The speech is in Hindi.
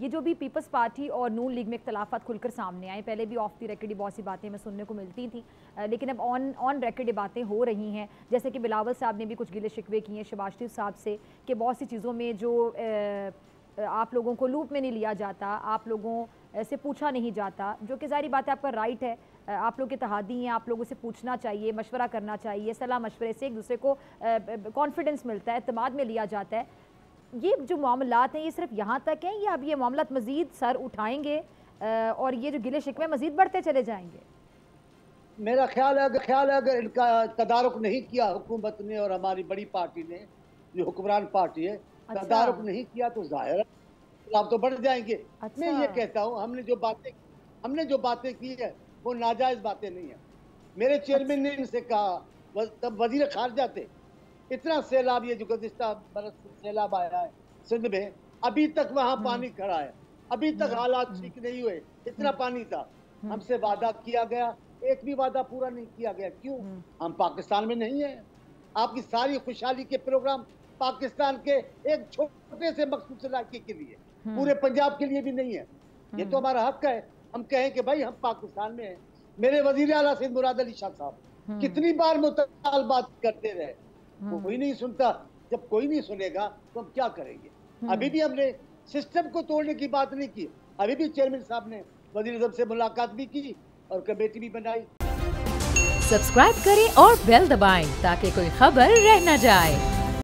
ये जो भी पीपल्स पार्टी और नून लीग में इख्तलाफात खुलकर सामने आए, पहले भी ऑफ द रिकॉर्ड बहुत सी बातें हमें सुनने को मिलती थी, लेकिन अब ऑन रिकॉर्ड ये बातें हो रही हैं, जैसे कि बिलावल साहब ने भी कुछ गिले शिकवे किए हैं शहबाज शरीफ साहब से कि बहुत सी चीज़ों में जो आप लोगों को लूप में नहीं लिया जाता, आप लोगों से पूछा नहीं जाता, जो कि ज़ाहिर बात है आपका राइट है, आप लोग इत्तेहादी हैं, आप लोगों से पूछना चाहिए, मशवरा करना चाहिए, सलाह मशवरे से एक दूसरे को कॉन्फिडेंस मिलता है, एतमाद में लिया जाता है। ये जो मामलात हैं ये सिर्फ यहाँ तक हैं या अब ये मामलात मज़ीद सर उठाएंगे और ये जो गिले शिकवे मज़ीद बढ़ते चले जाएंगे? मेरा ख्याल है अगर इनका तदारुक नहीं किया हुकूमत ने और हमारी बड़ी पार्टी ने, जो हुक्मरान पार्टी है, तदारुक नहीं किया तो जाहिर है आप तो बढ़ जाएंगे। मैं ये कहता हूँ हमने जो बातें की है वो नाजायज बातें नहीं है। मेरे चेयरमैन ने इनसे कहा, तब वजीर खारजा थे, इतना सैलाब ये जो गुज़िश्ता बरस सैलाब आया है सिंध में, अभी तक वहाँ पानी खड़ा है, अभी तक हालात ठीक नहीं हुए, इतना पानी था। हमसे वादा किया गया, एक भी वादा पूरा नहीं किया गया। क्यों? हम पाकिस्तान में नहीं है। आपकी सारी खुशहाली के प्रोग्राम पाकिस्तान के एक छोटे से मखसूस इलाके के लिए, पूरे पंजाब के लिए भी नहीं है। ये तो हमारा हक है, हम कहें कि भाई हम पाकिस्तान में हैं। मेरे वजीर आला सैयद मुराद अली शाह साहब कितनी बार मुतालबात करते रहे, कोई नहीं सुनता। जब कोई नहीं सुनेगा तो हम क्या करेंगे? अभी भी हमने सिस्टम को तोड़ने की बात नहीं की, अभी भी चेयरमैन साहब ने वजीर आज़म से मुलाकात भी की और कमेटी भी बनाई। सब्सक्राइब करें और बेल दबाएं ताकि कोई खबर रह न जाए।